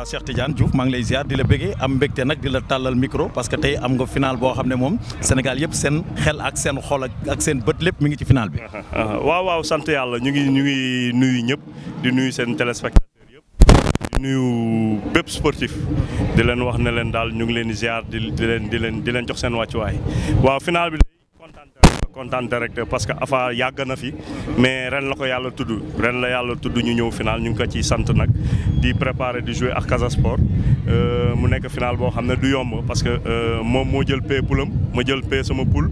Cheikh Tidiane Diouf maa ngi lay ziar di la bëggee am mbégte nag di la tàllal micro parce que tey am nga final boo xam ne moom Sénégal yëpp seen xel ak seen xol ak seen bët lépp mi ngi ci final bi. waaw sant yàlla ñu ngi nuyu ñëpp di nuyu seen téléspectateur yëpp di nuyu bépp sportif di leen wax ne leen daal ñu ngi leen di ziar di leen jox seen wàccuwaay waaw final bi. Kontaan rek parce que Afa yàgg na fi mais ren la ko yàlla tudd ñu ñëw final ñu ngi ko ciy sant nag di préparer di jouer ak Casa Sport mu nekk final boo xam ne du yomb parce que moom moo jël pay poulam ma jël pay sama poule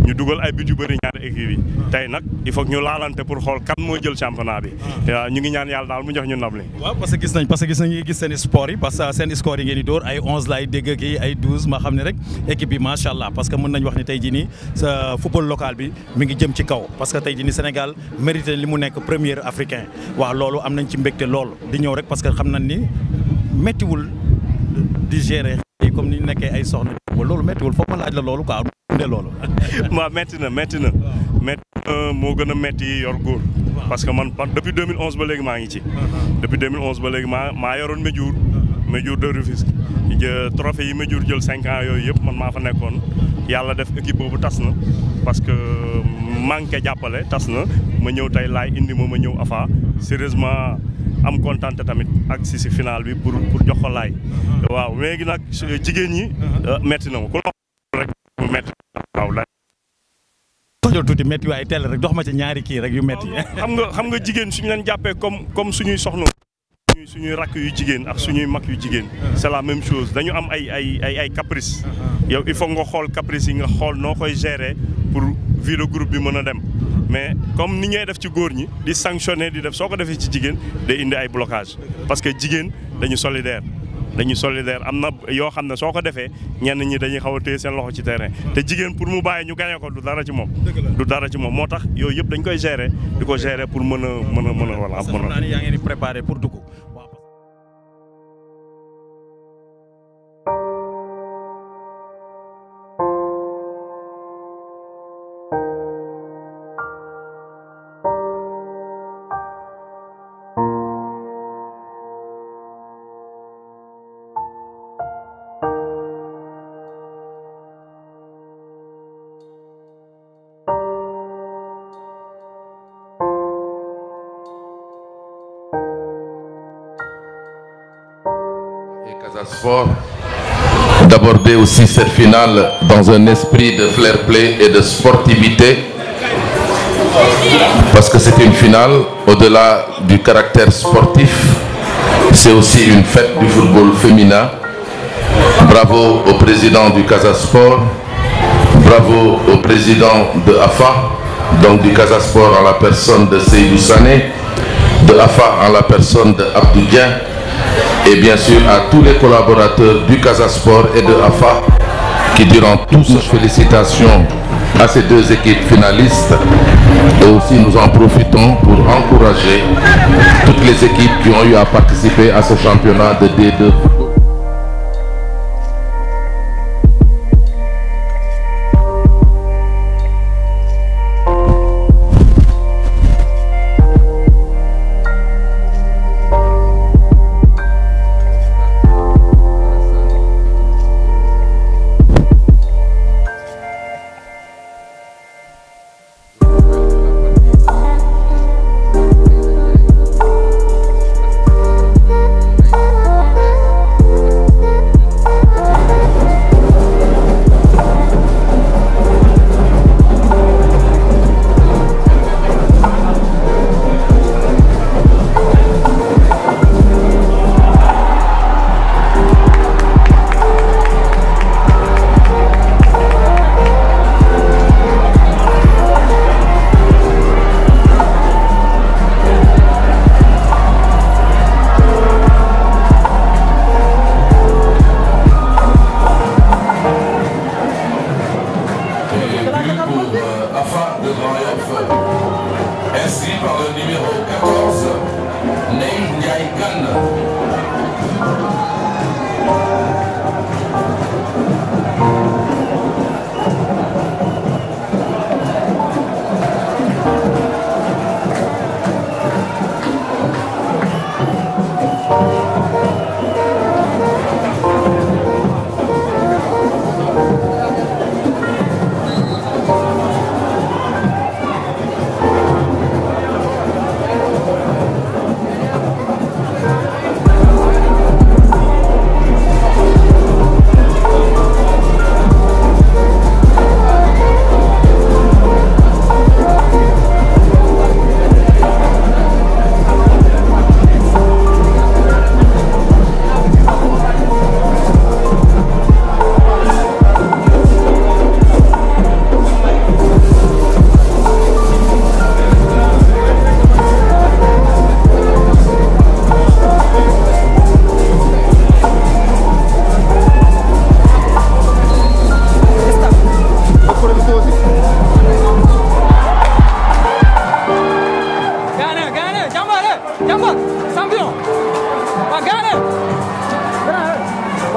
ñu dugal ay but yu bëri ñaari équipe yi tey nag il faut que ñu laalante pour xool kan moo jël championnat bi waaw ñu ngi ñaan yàlla daal mu jox ñu ndam li. waaw parce que gis nañu seen sport yi parce que seen score yi ngeen di dóor ay 11 laay dégg ak ay 12 ma xam ne rek équipe bi macha allah parce que mën nañu wax ni tey jii nii sa football local bi mi ngi jëm ci kaw parce que tey jii nii Sénégal mérité li mu nekk premier africain waaw loolu am nañ ci mbégte lool di ñëw rek parce que xam nañ ni méttiwul di gérer comme ni ñu nekkee ay soxna loolu méttiwul foog ma laaj la loolu quoi dundee loolu. waaw métti na moo gën a métti yor góor parce que man depuis 2011 ba léegi maa ngi ci. depuis 2011 ba léegi maa yoroon Médiour de Rufisque trophée yi Médiour jël 5 ans yooyu yëpp man maa fa nekkoon yàlla def équipe boobu tas na parce que manqué jàppale tas na ma ñëw tey laay indi ma ñëw Afa sérieusement am kontante tamit ak si final bi pour jox ko laay waaw léegi nag jigéen ñi metti na ma ku la rek mu metti waaw laay tojol tuuti metti waaye teel rek dox ma ci ñaari kii rek yu metti xam nga jigéen suñu leen jàppee comme suñuy soxna suñuy rakk yu jigéen ak suñuy mag yu jigéen c'est la même chose dañu am ay caprice yow il faut nga xool caprice yi nga xool noo koy gérer pour vie de groupe bi mën a dem mais comme ni ñuy def ci góor ñi di sanctionner di def soo ko defee ci jigéen day indi ay blocage parce que jigéen dañu solidaire am na yoo xam ne soo ko defee ñenn ñi dañuy xaw a téye seen loxo ci terrain te jigéen pour mu bàyyi ñu gagné ko du dara ci moom moo tax yooyu yëpp dañ koy gérer di ko gérer pour mën a voilà. xam naa ni yaa ngi di préparer pour dugg. Casa Sport d'aborder aussi cette finale dans un esprit de fair play et de sportivité parce que c'est une finale au-delà du caractère sportif, c'est aussi une fête du football féminin. Bravo au président du Casa Sport, bravo au président de AFA, donc du Casa Sport en la personne de Seydou Sané, de AFA en la personne de Abdou Dieng, et bien sûr à tous les collaborateurs du Casa Sport et de AFA qui diront tous félicitations à ces deux équipes finalistes. Et aussi nous en profitons pour encourager toutes les équipes qui ont eu à participer à ce championnat de D2.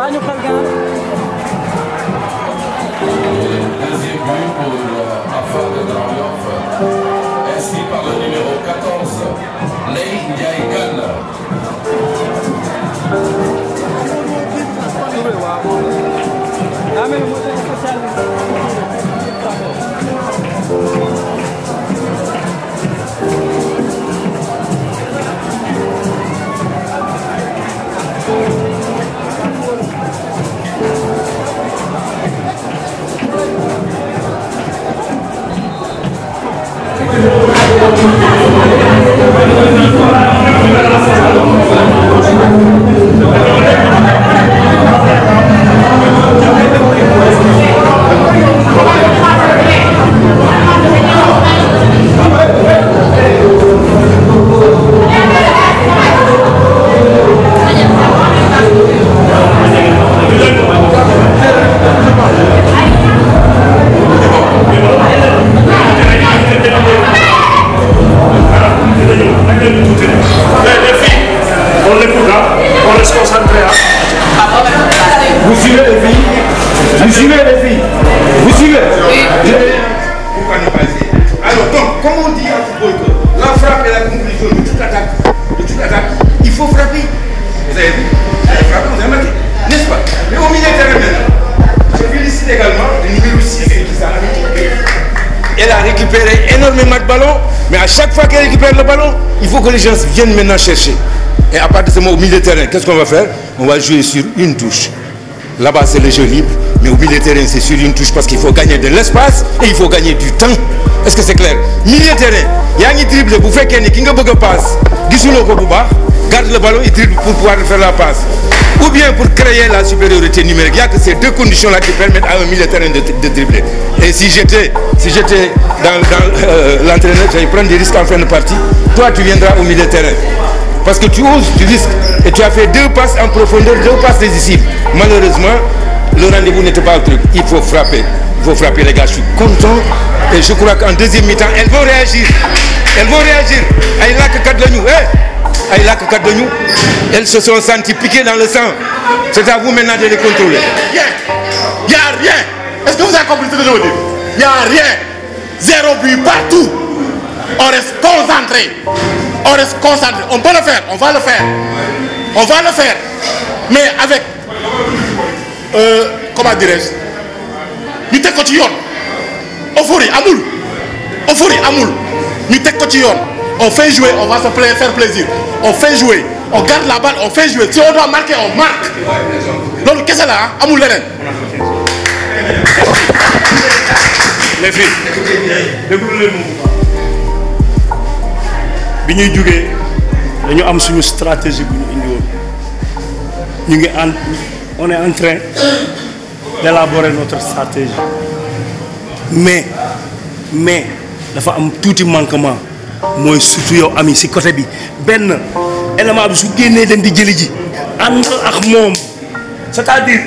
Deuxième but pour Afar de Grand Yoff, inscrit par le numéro 14, Lei Ndiaye. À chaque fois qu'elle récupère le ballon, il faut que les gens viennent maintenant chercher. Et à partir de ce moment, au milieu de terrain, qu'est-ce qu'on va faire? On va jouer sur une touche. Là-bas, c'est le jeu libre, mais au milieu de terrain, c'est sur une touche parce qu'il faut gagner de l'espace et il faut gagner du temps. Est-ce que c'est clair? Milieu de terrain, il y a un dribble, vous faites qu'il y a une passe, garde le ballon et dribble pour pouvoir faire la passe. Ou bien pour créer la supériorité numérique. Il n'y a que ces deux conditions-là qui permettent à un milieu de terrain de dribbler. Et si j'étais dans l'entraîneur, j'allais prendre des risques en fin de partie. Toi, tu viendras au milieu de terrain. Parce que tu oses, tu risques. Et tu as fait 2 passes en profondeur, 2 passes décisives. Malheureusement, le rendez-vous n'était pas le truc. Il faut frapper. Il faut frapper, les gars. Je suis content. Et je crois qu'en deuxième mi-temps, elles vont réagir. Elles vont réagir. Elles se sont senties piquées dans le sang. C'est à vous maintenant de les contrôler. Rien. Il n'y a rien. Est-ce que vous avez compris ce que je veux dire? Il n'y a rien. 0 but partout. On reste concentré. On reste concentré. On peut le faire. On va le faire. On va le faire. Mais avec... comment dirais-je? Nous t'es cotillon. Euphorie, amoul. Euphorie, amoul. Nous t'es cotillon. On fait jouer, on va se faire plaisir. On fait jouer, on garde la balle, on fait jouer. Si on doit marquer, on marque. Donc, qu'est-ce que c'est là? Amoul Lenen. Les filles, déglu-leen bi ñuy jógee dañu am suñu stratégie bu ñu indi woon on est en train d'élaborer notre stratégie mais dafa am tuuti manquement mooy surtout yow ami si côté bi benn élément bi su génnee dem di jëli ji àndal ak moom c'est-à-dire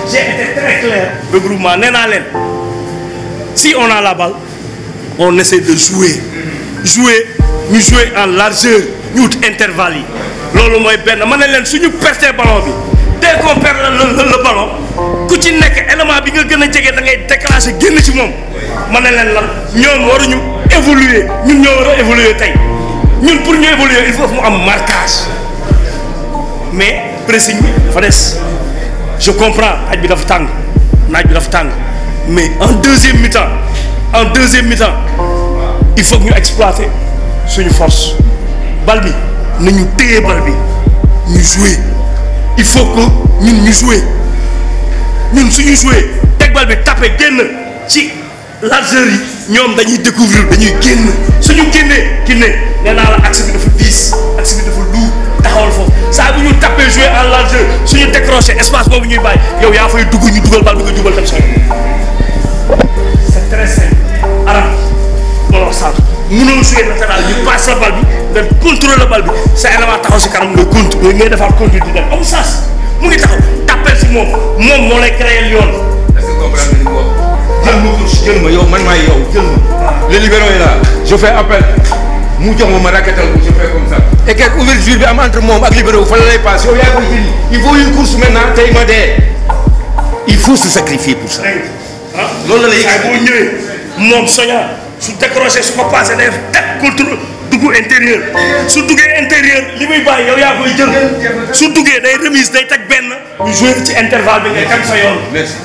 j'ai été très clair regroupement nee naa leen si on a la balle on essaie de jouer ñu jouer en largeur ñu wut intervalle yi loolu mooy benn ma ne leen suñu perdre ballon bi dès qu'on perd le ballon ku ci nekk élément bi nga gën a jege da ngay déclencher génn ci moom ma ne leen lan ñoom waruñu évoluer ñun ñoo war a évoluer tey ñun pour ñu évoluer il faut que mu am marquage mais pressing bi dafa des je comprends naaj bi dafa tàng mais en deuxième mi-temps il faut que ñu exploiter suñu force bal bi nañu téye bal bi ñu jouer il faut que ñun ñu jouer ñun suñu jouer teg bal bi tapé génn ci largeur yi ñoom dañuy découvrir dañuy génn suñu génnee nee naa la axe bi dafa diis axe bi dafa lourd taxawal foofu saa bu ñu tapé jouer en largeur suñu décroché espace boobu ñuy bàyyi yow yaa fay dugg ñu dugal bal bi nga jubal tam sooy c'est très simple arab moo wax sànq mënoo jouer latéral ñu passe la bal bi nga contrôler la bal bi sa élément taxaw si kanam nga contrôler ngay defaat contrôle di dem am sens mu ngi taxaw tapé si moom moo lay créer yoon. est-ce que comprendre nga ni jël ma yow man maay yow jël ma le libéro est là je fais appel mu jox ma raquetal ko je fais comme ça. et que ouverture bi am entre moom ak libéraux fa la lay passe yow yaa koy jëli il faut une course maintenant tey ma dee il faut se sacrifier pour ça. loolu la lay yëg boo ñëwee moom soña su décroché su ko passé day teg contrôle dugg intérieur su duggee intérieur li muy bàyyi yow yaa koy jël su duggee day remise day teg benn ñu joué ci intervalle bi ngay dem sa yoon.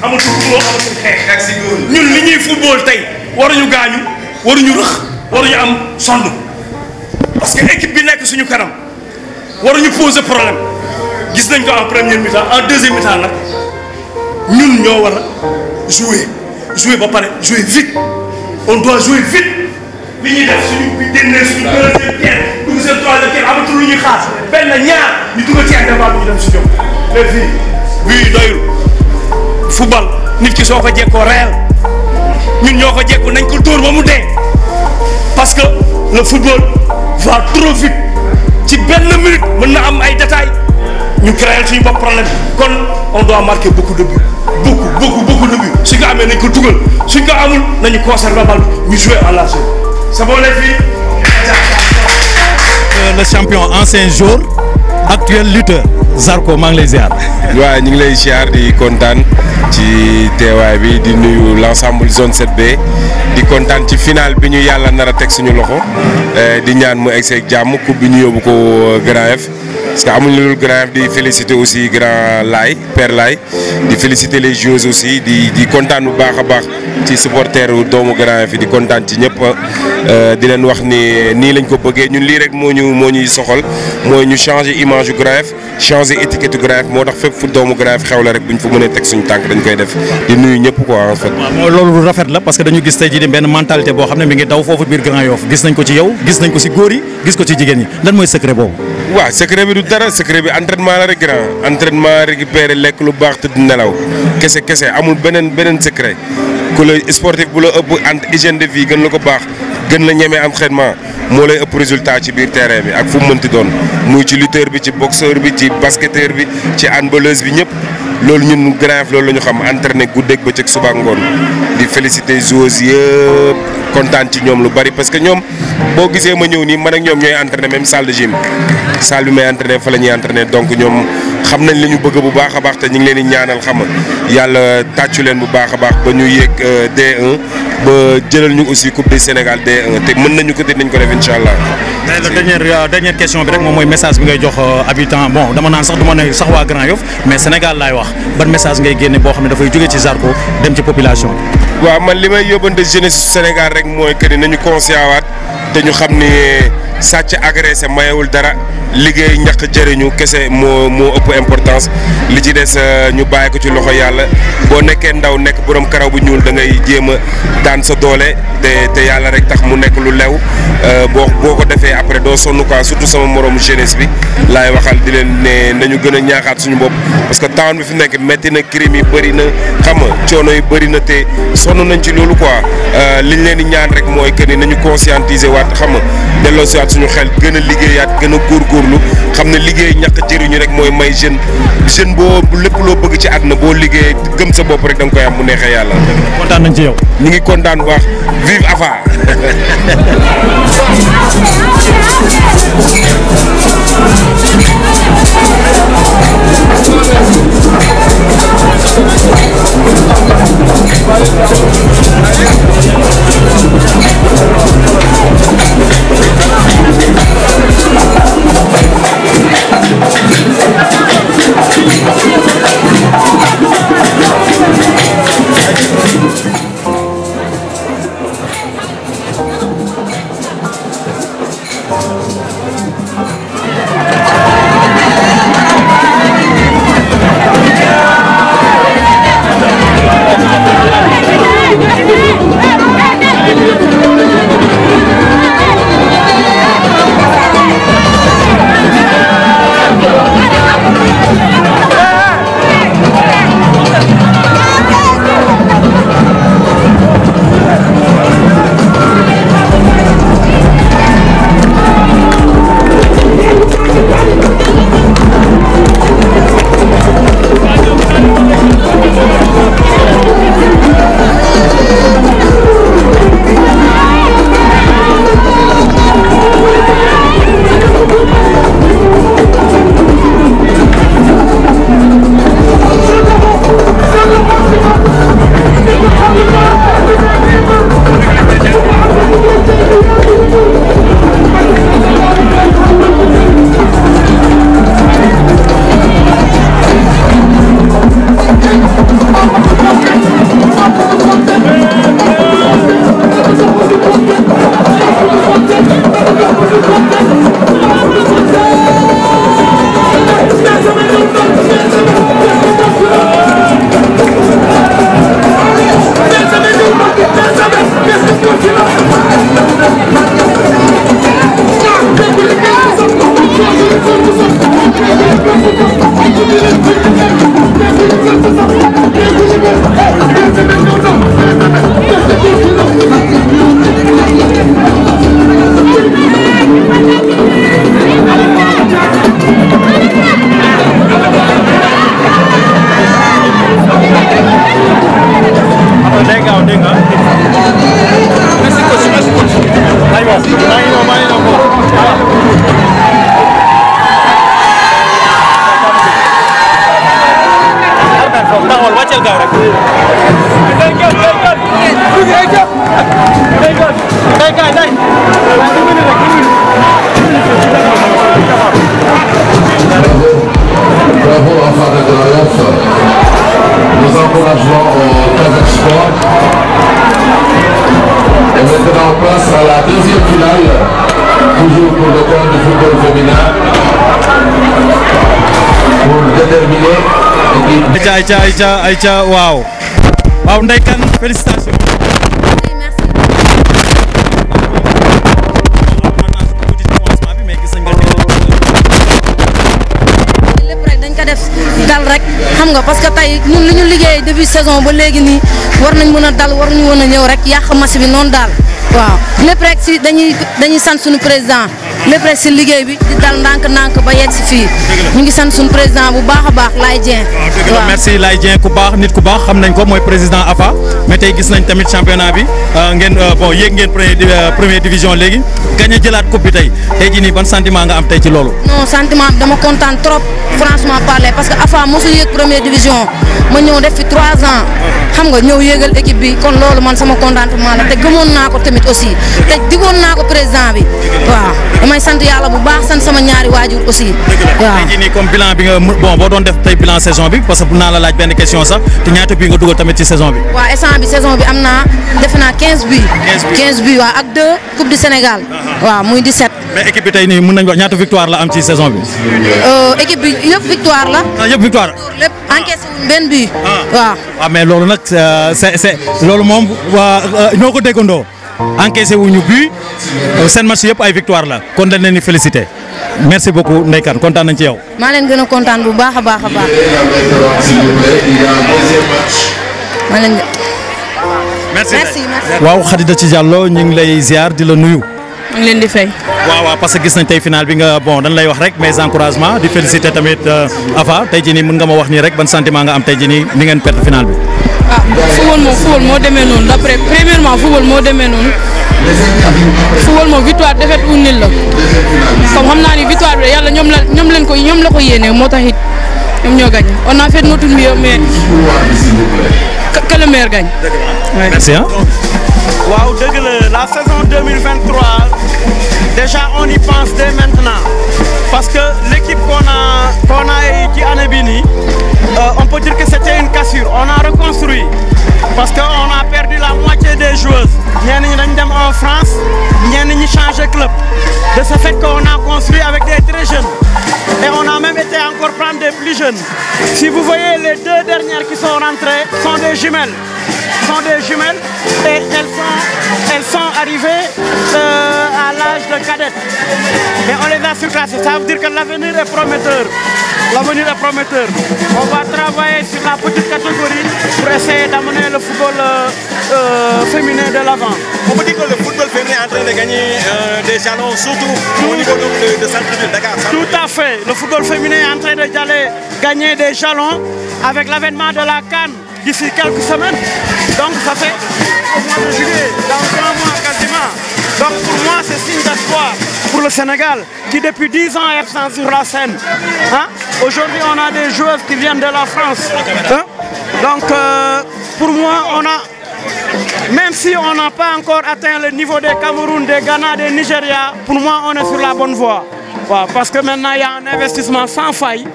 amatul xuloo amatul xeex. ñun li ñuy football tey waruñu gaañu waruñu rëx waruñu am sonn parce que équipe bi nekk suñu kanam waruñu poser problème gis nañ ko en première mi-temps en deuxième mi-temps nag ñun ñoo war a jouer ba pare jouer vite on doit jouer vite. li ñuy def suñu génnee suñu deuxième pierre dugg seen troisième pierre amatul lu ñuy xaas benn ñaar ñu dugal ci intervalle bi ñu dem si ñoom mais fii bii doyul football nit ki soo ko jekkoo réel ñun ñoo ko jekku nañ ko dóor ba mu dee parce que le football va trop vite ci benn minute mën na am ay détails ñu créer suñu bopp problème kon on doit marquer beaucoup de buts beaucoup de buts suñ ko amee nañ ko dugal suñ ko amul nañu conserver bal bi ñu jouer en largeur. C'est bon les filles. Le champion ancien joueur actuel lutteur Zarko maa ngi lay ziar. waaw ñu ngi lay ziar di kontaan ci teewaay bi di nuyu l'ensemble zone 7B di kontaan ci final bi ñu yàlla nar a teg suñu loxo di ñaan mu egg seeg jàmm coupe bi ñu yóbbu ko Grand F. parce que amuñu lu Grand F di féliciter aussi grand Laye Père Laye di féliciter les joueurs aussi di kontaan bu baax a baax ci supporter doomu Grand F di kontaan ci ñëpp di leen wax ni nii lañ ko bëggee ñun lii rek moo ñuy soxal mooy ñu changer image yu Grand F changer étiquette yu Grand F moo tax fépp fu doomu Grand F xew la rek bu ñu fa mënee teg suñu tànk dañ koy def di nuyu ñëpp quoi en fait. waaw loolu rafet la parce que dañu gis tey jii benn mentalité boo xam ne mi ngi daw foofu biir Grand Yoff gis nañ ko ci yow gis nañ ko ci góor yi gis ko ci jigéen ñi lan mooy secret boobu. waaw secret bi du dara secret bi entraînement la rek grand entraînement récupérer lekk lu baax te nelaw kese amul beneen secret ku la sportif bu la ëpp hygiène de vie gën la ko baax gën la ñemee entraînement moo lay ëpp résultat ci biir terrain bi ak fu mu mënti doon muy ci lutteur bi ci boxeur bi ci basketteur bi ci handballeuse bi ñëpp loolu ñun Grand Yoff loolu la ñu xam entraîné guddeeg bëccëg suba ngoon di féliciter joueurs yëpp kontaan ci ñoom lu bari parce que ñoom boo gisee ma ñëw nii man ak ñoom ñooy entraîné même salle de gym salle bi may entraîné fa la ñuy entraîné donc ñoom xam nañ li ñu bëgg bu baax a baax te ñu ngi leen di ñaanal xam nga yàlla tàccu leen bu baax a baax ba ñu yéeg D1 ba jëlal ñu aussi coupe du Sénégal D1 te mën nañu ko te nañ ko def incha allah. mais la dernière question bi rek moom mooy message bi ngay jox habitant bon dama naan sax du ma ne sax waa Grand Yoff mais Sénégal laay wax ban message ngay génne boo xam ne dafay jóge ci Zarko dem ci population bi. waaw man li may yóbbante jeunesse Sénégal rek mooy que ni nañu conscient waat te ñu xam ni sàcc agressé mayewul dara liggéey ñàkk jëriñu kese moo ëpp importance li ci des ñu bàyyi ko ci loxo yàlla boo nekkee ndaw nekk borom karaw bu ñuul da ngay jéem a daan sa doole te yàlla rek tax mu nekk lu lew boo ko defee après doo sonn quoi surtout sama moromu jeunesse bi laay waxal di leen ne nañu gën a ñaaxaat suñu bopp parce que temps bi fi nekk métti na crime yi bëri na xam nga coono yi bëri na te sonn nañ ci loolu quoi liñ leen di ñaan rek mooy que ni nañu conscientiser waat xam nga delloo si waat suñu xel gën a liggéeyaat gën a góorgóorlu xam ne liggéey ñàkk jëriñu rek mooy may jeune boo lépp loo bëgg ci àdduna boo liggéey gëm sa bopp rek da nga koy am mu neexee yàlla. kontaan nañ ci yow. ñu ngi kontaan bu baax vive Afa. Bravo en faveur de l'OF. Nos encouragements au Casa Sport. Et maintenant on passe à la deuxième finale, toujours pour le compte du football féminin, pour déterminer. Aïcha waaw Ndeye Kane félicitations. dal rek xam nga parce que tey ñun li ñu liggéey début saison ba léegi nii war nañ mën a dal war ñu mën a ñëw rek yàq match bi noonu daal waaw lépp rek si dañuy sant suñu président lépp rek si liggéey bi di dal ndànk-ndànk ba yegg si fii ñu ngi sant suñu président bu baax a baax Laye Dieng. waaw merci Laye Dieng ku baax nit ku baax xam nañ ko mooy président AFA mais tey gis nañ tamit championnat bi ngeen bon yéeg ngeen première division léegi gañ a jëlaat coupe bi tey jii nii ban sentiment nga am tey ci loolu. non sentiment bi dama kontaan trop franchement parler parce que AFA mosul yéeg première division ma ñëw def fi 3 ans xam nga ñëw yéegal équipe bi kon loolu man sama contentement la te gëmoon naa ko tamit aussi te digoon naa ko président bi waaw damay sant yàlla bu baax sant sama ñaari waajur aussi. waaw tey jii nii comme bilan bi nga bon boo doon def tey bilan saison bi parce que naa la laaj benn question sax te ñaata bii nga dugal tamit ci saison bi. waaw instant bi saison bi am naa defe naa 15 buts. 15 buts waaw ak 2 coupe du Sénégal. waaw muy 17. mais équipe bi tey nii mën nañu wax ñaata victoire la am ci saison bi. équipe bi yëpp victoire la. yëpp victoire. lépp encaissé wuñ benn but. waaw. waaw mais loolu nag c'est loolu moom waa ñoo ko déggandoo encaissé wuñu but seen match yëpp ay victoire la kon dañ leen di féliciter merci beaucoup Ndeye Kane kontaan nañ ci yow. maa leen gën a kontaan bu baax a baax a baax. maa leen. merci merci. waaw Khadija Diallo ñu ngi lay ziar di la nuyu. maa ngi leen di fay. waaw parce que gis nañ tey final bi nga bon dañ lay wax rek mes encouragements di féliciter tamit AFA tey jii nii mën nga ma wax nii rek ban sentiment nga am tey jii nii ni ngeen perte final bi. ah football moo demee noonu d'après premièrement football moo demee noonu football moom victoire défaite ou nul la comme xam naa ni victoire bi yàlla ñoom la ko yéene moo tax it ñoom ñoo gagné on a fait notre mieux mais que le meilleur gagne. merci hein. waaw dëgg la saison 2023 déjà on y pense dès maintenant parce que l'équipe qu'on a ci année bi nii on peut dire que c'était une cassure on a reconstruit parce que on a perdu la moitié des joueuses ñenn ñi dañ dem en France ñenn ñi changé club de ce fait qu'on a construit avec des très jeunes et on a même été encore prendre des plus jeunes si vous voyez les 2 dernières qui sont rentrées sont des jumelles et elles sont arrivées à l'âge de cadette mais on les a surclassées ça veut dire que l'avenir est prometteur on va travailler sur la petite catégorie pour essayer d'amener le football féminin de l'avant. On peut dire que le football féminin est en train de gagner des jalons surtout au niveau de centre-ville Dakar. Tout à fait, le football féminin est en train de gagner des jalons avec l'avènement de la CAN d'ici quelques semaines. Donc ça fait au mois de juillet, dans 3 mois quasiment. Donc pour moi c'est signe d'espoir pour le Sénégal qui depuis 10 ans est absent sur la scène. Hein? Aujourd'hui on a des joueuses qui viennent de la France. Hein? Donc pour moi même si on n'a pas encore atteint le niveau des Cameroun, des Ghana, des Nigeria, pour moi on est sur la bonne voie. Wow, parce que maintenant il y a un investissement sans faille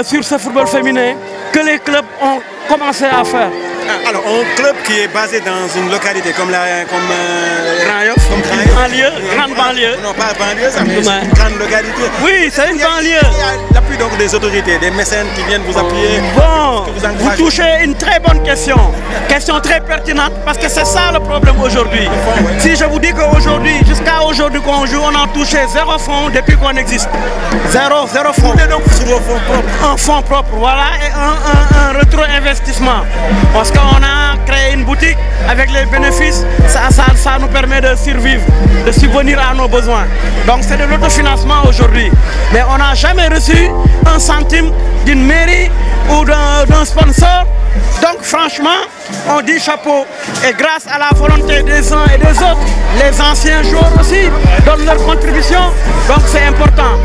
sur ce football féminin que les clubs ont commencé à faire. Alors, un club qui est basé dans une localité comme Grand Yoff, grande banlieue. Non, pas banlieue, ça mais une grande localité. Oui, c'est une banlieue. Il y a l'appui donc des autorités, des mécènes qui viennent vous appuyer. Bon, vous touchez une très bonne question. Question très pertinente parce que c'est ça le problème aujourd'hui. Si je vous dis qu'aujourd'hui, jusqu'à aujourd'hui qu'on joue, on a touché 0 fonds depuis qu'on existe. Zéro fonds. Donc sur vos fonds propres. Un fonds propre, voilà, et un rétro-investissement. Parce qu'on a créé une boutique avec les bénéfices, ça nous permet de survivre, de subvenir à nos besoins. Donc c'est de l'autofinancement aujourd'hui. Mais on n'a jamais reçu un centime d'une mairie ou d'un sponsor. Donc franchement, on dit chapeau. Et grâce à la volonté des uns et des autres, les anciens joueurs aussi donnent leur contribution. Donc c'est important.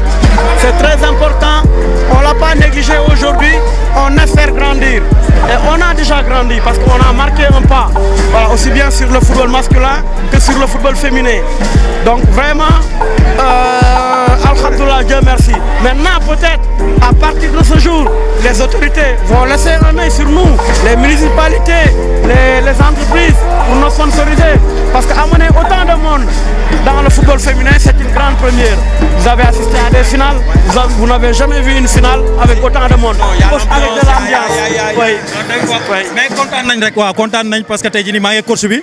C'est très important. On ne l'a pas négligé aujourd'hui. On espère grandir. Et on a déjà grandi parce qu'on a marqué un pas, voilà, aussi bien sur le football masculin que sur le football féminin. Donc vraiment, alhamdoulilah, Dieu merci. Maintenant peut-être, à partir de ce jour, les autorités vont laisser un œil sur nous, les municipalités, les entreprises, pour nous sponsoriser. Parce qu'amener autant de monde dans le football féminin, c'est une grande première. Vous avez assisté à des finales, vous n'avez jamais vu une finale avec autant de monde. Avec de l'ambiance. Oui. Mais kontaan nañ rek waaw kontaan nañ parce que tey jii nii maa ngi course bi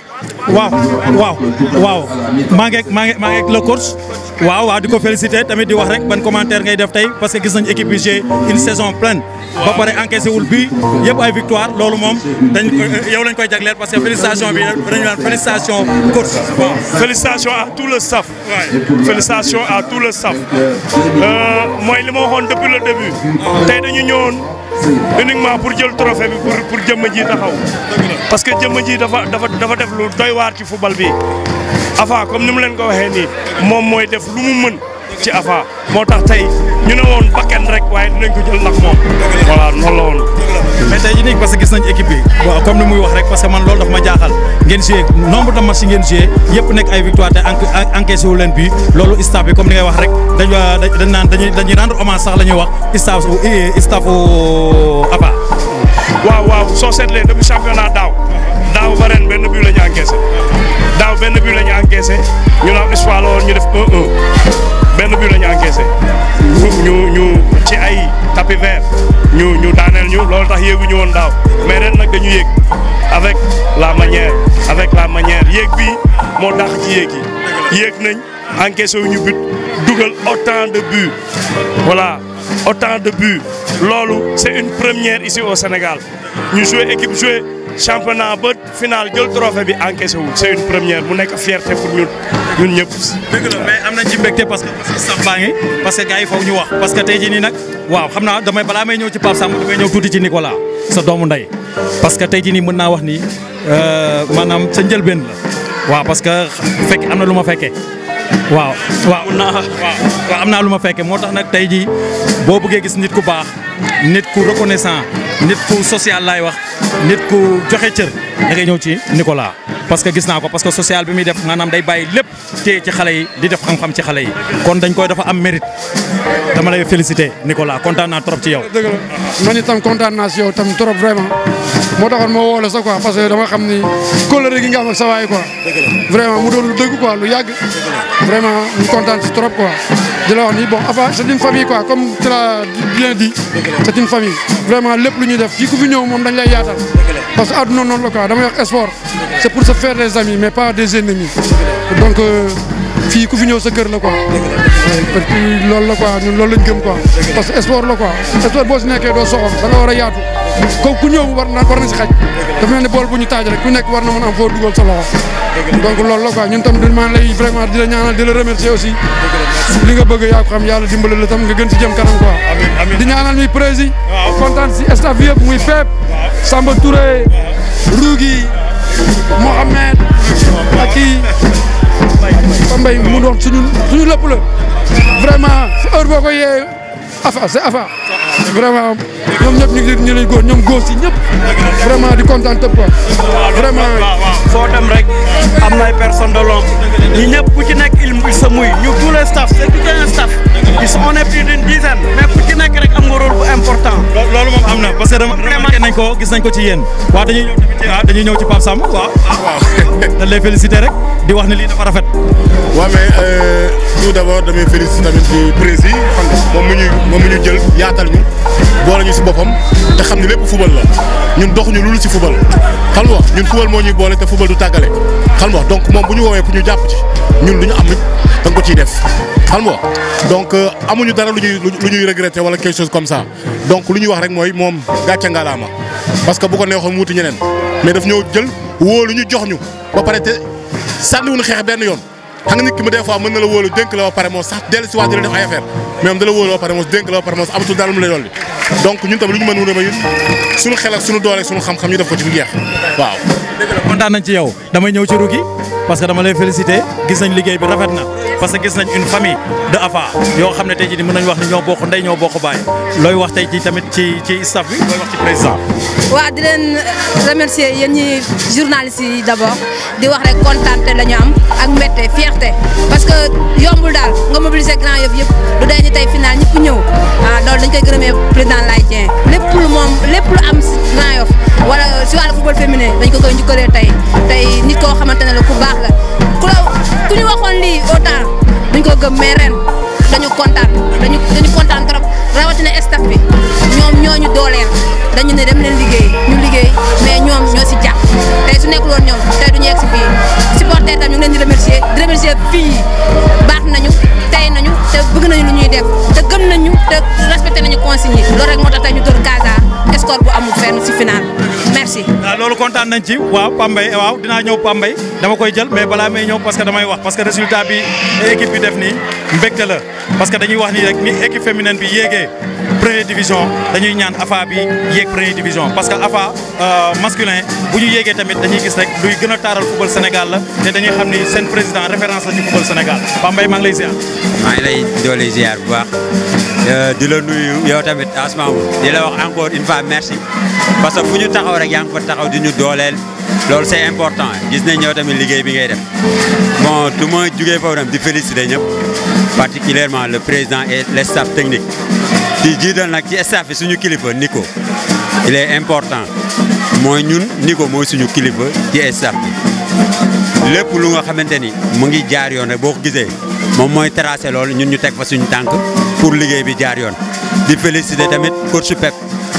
waaw maa ngi le course waaw di ko féliciter tamit di wax rek ban commentaire ngay def tey parce que gis nañ équipe bi j'ai une saison pleine ba pare encaissé wul bi yëpp ay victoire loolu moom dañ yow lañ koy jagleel parce que félicitation bi dañu naan félicitation course. Félicitations à tout le staff. Félicitations à tout le staff. mooy li ma waxoon depuis le début. tey dañu ñëwoon uniquement pour jël trophée bi pour jëmm ji taxaw. parce que jëmm ji dafa def lu doy waar ci football bi. Afa comme ni mu leen ko waxee nii moom mooy def lu mu mën ci Afa moo tax tey ñu ne woon bakkan rek waaye dinañ ko jël ndax moom. voilà noonu la woon. mais tey jii nii parce que gis nañ équipe bi waaw comme ni muy wax rek parce que man loolu daf ma jaaxal ngeen joué nombre de matchs yi ngeen joué yëpp nekk ay victoire te encaissé wu leen bi loolu staff bi comme ni ngay wax rek dañ naan dañuy rendre hommage sax la ñuy wax staffu Afa. waaw soo seetlee depuis championnat daaw ba ren benn but la ñu encaissé daaw benn but la ñu encaissé ñu naan espoir la woon ñu def 1-1 benn but la ñu encaissé ñu ci ay tapis vert ñu daaneel ñu loolu tax yéeguñu woon daaw mais ren nag dañu yéeg avec la manière yéeg bi moo tax ci yéeg nañ encaissé wu ñu but dugal autant de buts voilà autant de buts loolu c'est une première ici au Sénégal ñu équipe joué championnat ba final jël trophée bi encaissé wu c'est une première mu nekk fierté pour ñun ñëpp. dëgg la mais am nañ ci mbégte parce que staff baa ngi parce que gars yi foog ñu wax parce que tey jii nii nag waaw xam naa balaa may ñëw ci Pape Samb damay ñëw tuuti ci Nicolas sa doomu ndey parce que tey jii nii mën naa wax ni maanaam sa njëlbeen la waaw parce que fekk am na lu ma fekkee waaw am naa lu ma fekkee moo tax nag tey jii boo bëggee gis nit ku baax nit ku reconnaissant nit ku social laay wax nit ku joxe cër da ngay ñëw ci Nicolas parce que gis naa ko parce que social bi muy def maanaam day bàyyi lépp téye ci xale yi di def xam-xam ci xale yi kon dañ koy dafa am mérite dama lay féliciter Nicolas kontaan naa trop ci yow. dëgg la man itam kontaan naa si yow tam trop vraiment moo taxoon moo woo la sax quoi parce que dama xam ni kóllëre gi nga am ak sa waay quoi. vraiment mu doon lu dëgg quoi lu yàgg vraiment ñu kontaan si trop quoi. di la wax ni bon Afa c'est une famille quoi comme tu l'as bien dit c'est une famille vraiment lépp lu ñuy def fii ku fi ñëw moom dañ lay yaatal parce que àdduna noonu la quoi damay wax sport c'est pour se faire des amis mais pas des ennemis donc fii ku fi ñëw sa kër la quoi loolu la quoi ñun loolu lañ gëm quoi parce que sport la quoi sport boo si nekkee doo soxor da nga war a yaatu comme ku ñëw war na si xaj dafa mel ni bool bu ñu taaj rek ku nekk war na mën am foo dugal sa loxo donc loolu la quoi ñun tam maa lay vraiment di la ñaanal di la remercier aussi li nga bëgg yaa ko xam yàlla dimbali la tam nga gën si jëm kanam quoi di ñaanal muy président kontaan si staff yëpp muy Pep Samba Touré Rougui Mohamed ak kii Pambay mu doon suñu lépp la vraiment heure boo ko yee Afa c'est Afa vraiment ñoom ñëpp ñu ngi góor ñoom góor si ñëpp vraiment di kontaan tëb quoi vraiment. foo dem rek am na ay personnes de l'ombre ñi ñëpp ku ci nekk il se mouille ñu tous les staff c'est tout un staff on est plus d'une dizaine mais ku ci nekk rek am nga rôle bu important. loolu moom am na parce que remarqué nañ ko gis nañ ko ci yéen waaw dañuy ñëw ci Pape Samb waaw dañ lay féliciter rek di wax ne lii dafa rafet. waaw mais tout d'abord damay féliciter tamit ci président moom mu ñu jël yaatal ñu boole ñu si boppam te xam ne lépp football la ñun doxuñu lu si football xam nga ñun football moo ñuy boole te football du tàggale xam nga donc moom bu ñu woowee pour ñu jàpp ci ñun lu ñu am da nga ko ciy def xam nga donc amuñu dara lu ñuy regretter wala quelque chose comme ça donc lu ñuy wax rek mooy moom gàcce ngalaama parce que bu ko neexoon mu wuti ñeneen mais daf ñoo jël wóolu ñu jox ñu ba pare te sànniwuñu xeex benn yoon xam nga nit ki mu des fois mën na la wóolu dénk la ba pare moo sax dellu si waat di la def ay affaire mais moom da la wóolu ba pare moo dénk la ba pare moo amatul dara mu lay dolli donc ñun tamit lu ñu mën wuna ba yit suñu xel ak suñu doole ak suñu xam-xam ñu def ko ci bu jeex waaw. kontaan nañ ci yow damay ñëw ci Rougui parce que dama lay féliciter gis nañ liggéey bi rafet na parce que gis nañ une famille de AFA yoo xam ne tey jii mën nañu wax ni ñoo bokk ndey ñoo bokk baay looy wax tey jii tamit ci staff bi looy wax ci président. waaw di leen remercier yéen ñi journalistes yi d'abord di wax rek kontaante la ñu am ak mbette fierté parce que yombul daal nga mobiliser Grand Yoff yëpp du day ni tey final ñëpp ñëw loolu dañ koy gërëmee président Laye Dieng lépp lu am si Grand Yoff wala si wàllu football féminin dañ ko koy njukkalee tey nit koo xamante ne la ku baax la ku ñu waxoon lii autant duñ ko gëm mais ren dañu kontaan trop rawatina staff bi ñoom ñoo ñu dooleel dañu ne dem leen liggéey ñu liggéey mais ñoom ñoo si jàpp tey su nekkul woon ñoom tey du ñu yegg si fii supporter tam ñu ngi leen di remercier fii yi baax nañu tey nañu te bëgg nañu lu ñuy def te gëm nañu te respecté nañu consigne yi loolu rek moo tax tey ñu dóor Casa score bu amul fenn si final merci. waaw loolu kontaan nañ ci waaw Pambay waaw dinaa ñëw Pambay dama koy jël mais balaa may ñëw parce que damay wax parce que résultat bi équipe bi def nii mbégte la parce que dañuy wax ni rek ni équipe féminine bi yéegee première division dañuy ñaan AFA bi yéeg première division parce que AFA masculin bu ñu yéegee tamit dañuy gis rek luy gën a taaral football Sénégal la te dañuy xam ni seen président référence la ci football Sénégal Pambay maa ngi lay ziar. maa ngi lay doole ziar bu baax di la nuyu yow tamit Asma di la wax encore une fois merci parce que fu ñu taxaw rek yaa ngi fa taxaw di ñu dooleel loolu c'est important gis nañ yow tamit liggéey bi ngay def bon du ma jugee foofu tam di féliciter ñëpp particulièrement le président et le staff technique di jiital nag ci staff bi suñu kilifa Nico il est important mooy ñun Nico mooy suñu kilifa ci staff bi lépp lu nga xamante ni mu ngi jaar yoon rek boo ko gisee moom mooy tracé loolu ñun ñu teg fa suñu tànk pour liggéey bi jaar yoon di féliciter tamit coach Pep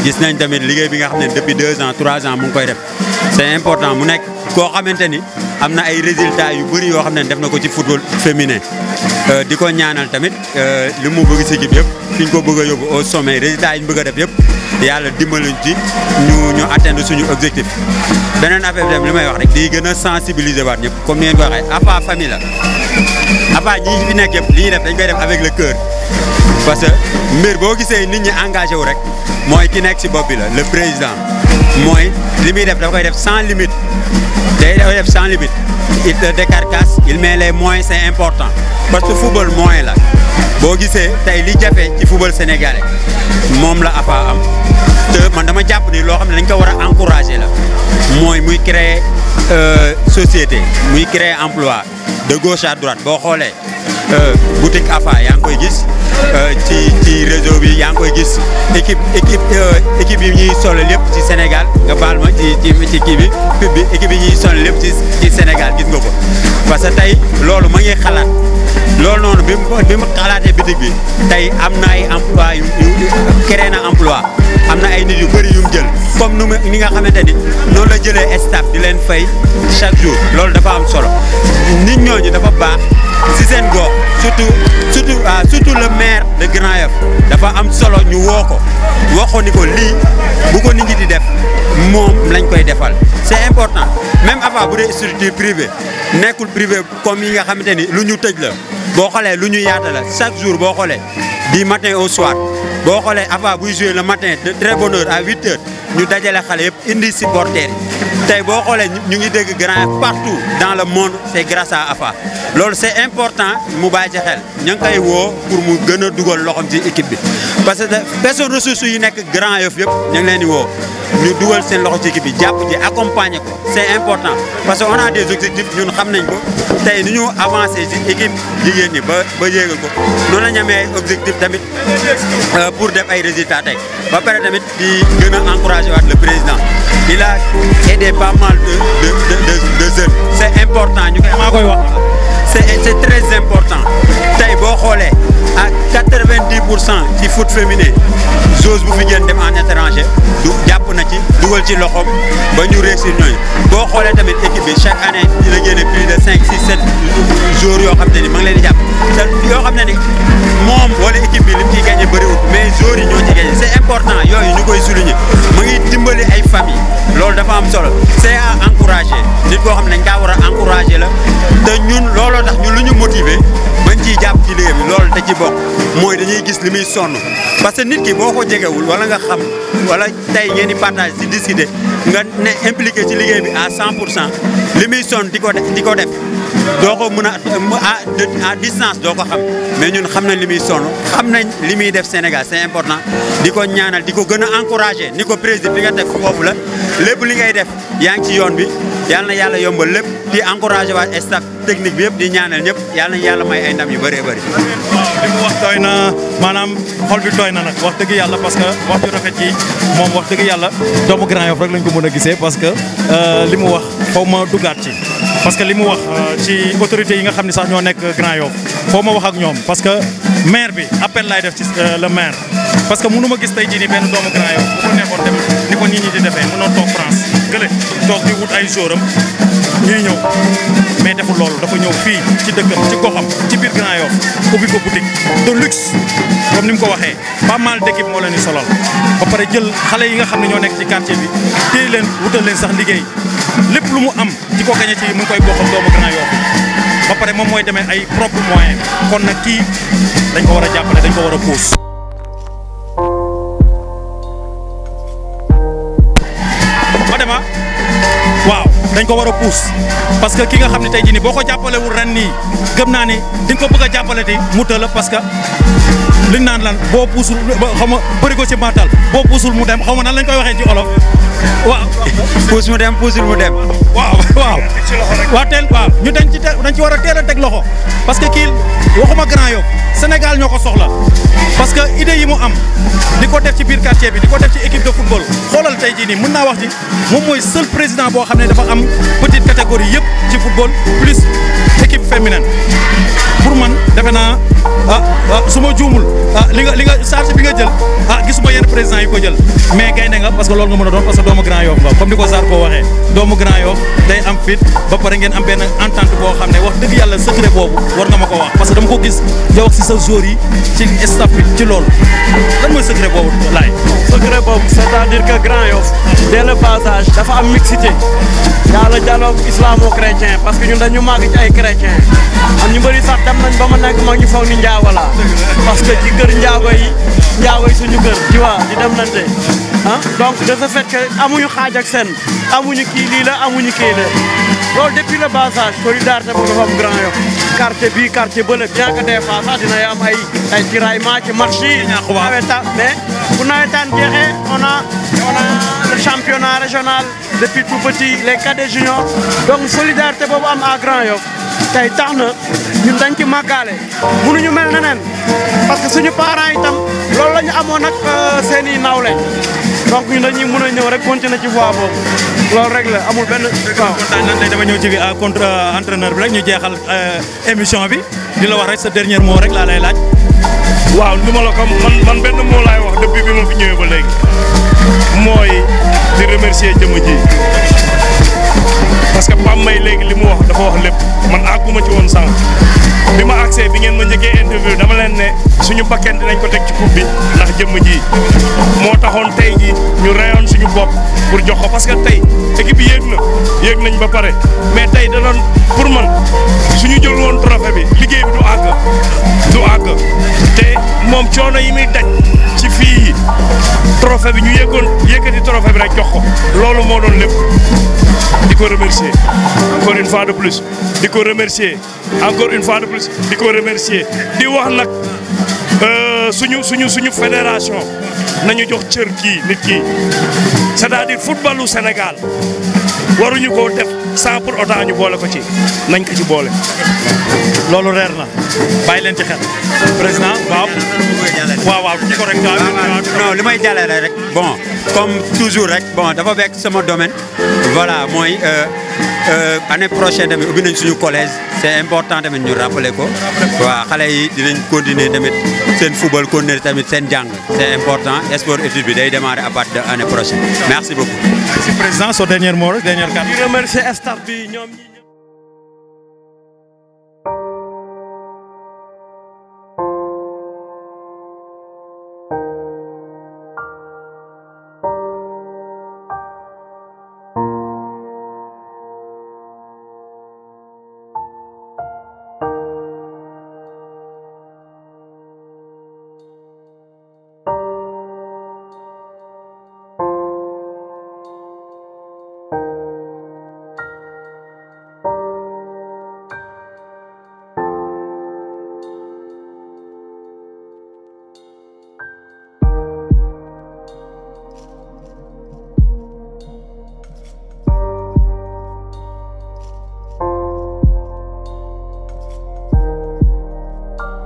gis nañ tamit liggéey bi nga xam ne depuis 2 ans 3 ans mu ngi koy def c'est important mu nekk koo xamante ni am na ay résultats yu bëri yoo xam ne def na ko ci football féminin di ko ñaanal tamit li mu bëgg si équipe yëpp fi ñu ko bëgg a yóbbu au sommet résultats yi ñu bëgg a def yëpp yàlla dimbaluñ ci ñu atteindre suñu objectif. beneen affaire bi tam li may wax rek di gën a sensibiliser waat ñëpp comme ni ngeen ko waxee AFA famille la AFA ñi fi nekk yëpp li ñuy def dañ koy def avec le cœur parce que mbir boo gisee nit ñi engagé wu rek mooy ki nekk si bopp bi la le président mooy li muy def dafa koy def sans limite day koy def sans limite il te décarcasse il met les moyens c'est important parce que football moyen la boo gisee tey li jafe ci football sénégalais moom la AFA am te man dama jàpp ni loo xam ne dañ ko war a encourager la mooy muy créer société muy créer emploi de gauche à droite boo xoolee boutique AFA yaa ngi koy gis ci réseau bi yaa ngi koy gis équipe yi ñuy solo lépp ci Sénégal nga baal ma ci kii bi pub bi équipe yi ñuy solo lépp ci Sénégal gis nga ko parce que tey loolu ma ngi xalaat loolu noonu bi mu xalaatee bitig bi tey am na ay emploi yu créé na emploi am na ay nit yu bëri yu mu jël comme ni nga xamante ni noonu la jëlee staff di leen fay chaque jour loolu dafa am solo nit ñooñu dafa baax si seen gox surtout le maire de Grand Yoff dafa am solo ñu woo ko waxoon ni ko lii bu ko nit ñi di def moom lañ koy defal c'est important même AFA bu dee structure privée nekkul privé comme yi nga xamante ni lu ñu tëj la boo xoolee lu ñu yaata la chaque jour boo xoolee du matin au soir boo xoolee AFA buy jouer le matin de très bonne heure à 8 heures ñu dajale xale yëpp indi supporters yi tey boo xoolee ñu ngi dégg Grand Yoff partout dans le monde c'est grâce à AFA loolu c'est important mu bàyyi ci xel ñu ngi koy woo pour mu gën a dugal loxoom ci équipe bi parce que personne ressources yi nekk Grand Yoff yëpp ñu ngi leen di woo ñu dugal seen loxo ci équipe bi jàpp ci accompagner ko c'est important parce que on a des objectifs ñun xam nañ ko tey ni ñu avancé ci équipe jigéen ñi ba yéegal ko noonu la ñu amee ay objectifs tamit pour def ay résultats tey ba pare tamit di gën a encourager waat le président il a aidé pas mal de jeunes c'est important ñu koy wax c'est très important tey boo xoolee à 90% ci foot féminin joueuse bu fi génn dem en étranger du jàpp na ci dugal ci loxoom ba ñu réussir ñooñu boo xoolee tamit équipe bi chaque année dina génne plus de 5 6 7 joueurs yoo xam te ni ma ngi leen di jàpp te yoo xam ne ni moom wala équipe bi li mu ciy gagné bëriwul mais joueurs yi ñoo ci gagné c'est important yooyu ñu koy souligner mu ngi dimbali ay famille loolu dafa am solo c'est à encourager encouragé nit koo xam ne dañ kaa war a encouragé la te ñun looloo tax ñun lu ñu motivé bañ ciy jàpp ci liggéey bi loolu da ci bokk mooy dañuy gis li muy sonn parce que nit ki boo ko jegewul wala nga xam wala tey ngeen di partage di discuter nga ne impliqué ci liggéey bi à 100% li muy sonn di ko def doo ko mën a à distance doo ko xam mais ñun xam nañ li muy sonn xam nañ li muy def Sénégal c'est important di ko ñaanal di ko gën a encouragé ni ko président bi nga def foofu la lépp li ngay def yaa ngi ci yoon bi yàlla na yàlla yombal lépp di encouragé waa staff technique bi yëpp di ñaanal ñëpp yàlla na yàlla may ay ndam yu bëree bëri. li mu wax doy na maanaam xol bi doy na nag wax dëgg yàlla parce que wax ju rafet ji moom wax dëgg yàlla doomu Grand Yoff rek lañ ko mën a gisee parce que li mu wax xaw ma duggaat ci parce que li mu wax ci autorités yi nga xam ne sax ñoo nekk Grand Yoff foo ma wax ak ñoom parce que maire bi appel laay def ci le maire parce que mënu ma gis tey jii nii benn doomu Grand Yoff bu ko nekkoon dem ni ko nit ñi di defee mënoon toog France gële toog di wut ay jouram ñuy ñëw mais deful loolu dafa ñëw fii ci dëkkam ci goxam ci biir Grand Yoff ubbi ko boutique de luxe comme ni mu ko waxee pas mal d'équipe moo leen di solal ba pare jël xale yi nga xam ne ñoo nekk ci quartier bi téye leen wutal leen sax liggéey lépp lu mu am di ko gañe ci mu ngi koy bokk ak doomu Grand Yoff ba pare moom mooy demee ay propre moyen kon nag kii dañ ko war a jàppale dañ ko war a pousse. Fadema waaw dañ ko war a pousse parce que ki nga xam ne tey jii nii boo ko jàppalewul ren nii gëm naa ni di nga ko bëgg a jàppale ti mu tëla parce que liñ naan lan boo puusul xaw ma bëri ko ci maatal boo puusul mu dem xaw ma nan lañ koy waxee ci olof waaw. puus mu dem puusul mu dem. waaw waaw. waaw teel waaw ñu dañ ci war a teel a teg loxo parce que kii waxuma Grand Yoff Sénégal ñoo ko soxla parce que idée yi mu am di ko def ci biir quartier bi di ko def ci équipe de football xoolal tey jii nii mën naa wax ni moom mooy seul président boo xam ne dafa am petite catégorie yëpp ci football plus équipe féminine pour man defe naa su ma juumul li nga charge bi nga jël gisuma yenn président yi ko jël mais gaynde nga parce que loolu nga mën a doon parce que doomu Grand Yoff nga comme ni ko Sarko waxee doomu Grand Yoff day am fit ba pare ngeen am benn entente boo xam ne wax dëgg yàlla secret boobu war nga ma ko wax parce que dama ko gis yow si sa joueur yi ci staff bi ci loolu lan mooy secret boobu laay. secret boobu c'est-à-dire que Grand Yoff dès le passage dafa am mixité yàlla dialogue islamo-chrétien parce que ñun dañu màgg ci ay chrétien am ñu bëri sax dem nañ ba ma nekk mag ñu foog ni njaago la parce que ci kër njaago yi suñu kër tu vois di dem nante donc de ce fait que amuñu xaaj ak seen amuñu kii lii la amuñu kii la loolu depuis le passage solidarité boobu dafa am Grand Yoff quartier bii quartier bële bien que des fois sax dina am ay tiraillement ci match yi nawetaan mais bu nawetaan jeexee on a le championnat régional depuis tout petit les cadets juniors donc solidarité boobu am à Grand Yoff tey tax na ñun dañ ci màggaale mënuñu mel neneen parce que suñu parents itam loolu la ñu amoon ak seen i nawle donc ñun dañuy mën a ñëw rek continuer ci voie boobu loolu rek la amul benn waaw. kontaan nañ tey dama ñëw ci contre entraîneur bi rek ñu jeexal émission bi di la wax rek sa dernier mot rek laa lay laaj. waaw li ma la ko man benn moo laay wax depuis bi ma fi ñëwee ba léegi mooy di remercier jëmm ji parce que Pape May léegi li mu wax dafa wax lépp man àgguma ci woon sànq bi ma accès bi ngeen ma njëkkee interview dama leen ne suñu bakkan dinañ ko teg ci coupe bi ndax jëmm ji moo taxoon tey ji ñu rayoon suñu bopp pour jox ko parce que tey équipe bi yéeg nañ ba pare mais tey da doon pour man suñu jël woon trophée bi liggéey bi du àgg te moom coono yi muy daj ci fii trophée bi ñu yëkkati trophée bi rek jox ko loolu moo doon lépp di ko remercier encore une fois de plus di ko remercier encore une fois de plus di ko remercier di wax nag suñu fédération nañu jox cër kii nit kii c'est-à-dire footballu Sénégal waruñu ko def sans pour autant ñu boole ko ci nañ ko ci boole. loolu reer na bàyyi leen ci xel président waaw ci correct non li may jàllale rek bon comme toujours rek bon dafa bekk sama domaine voilà mooy année prochaine tamit ubbi nañ suñu collège c'est important tamit ñu rappeler ko waaw xale yi dinañ continuer tamit seen football continuer tamit seen jàng c'est important sport étude bi day démarrer à partir de année prochaine merci beaucoup. merci président son dernier mot dernière carte. di remercier staff bi ñoom ñi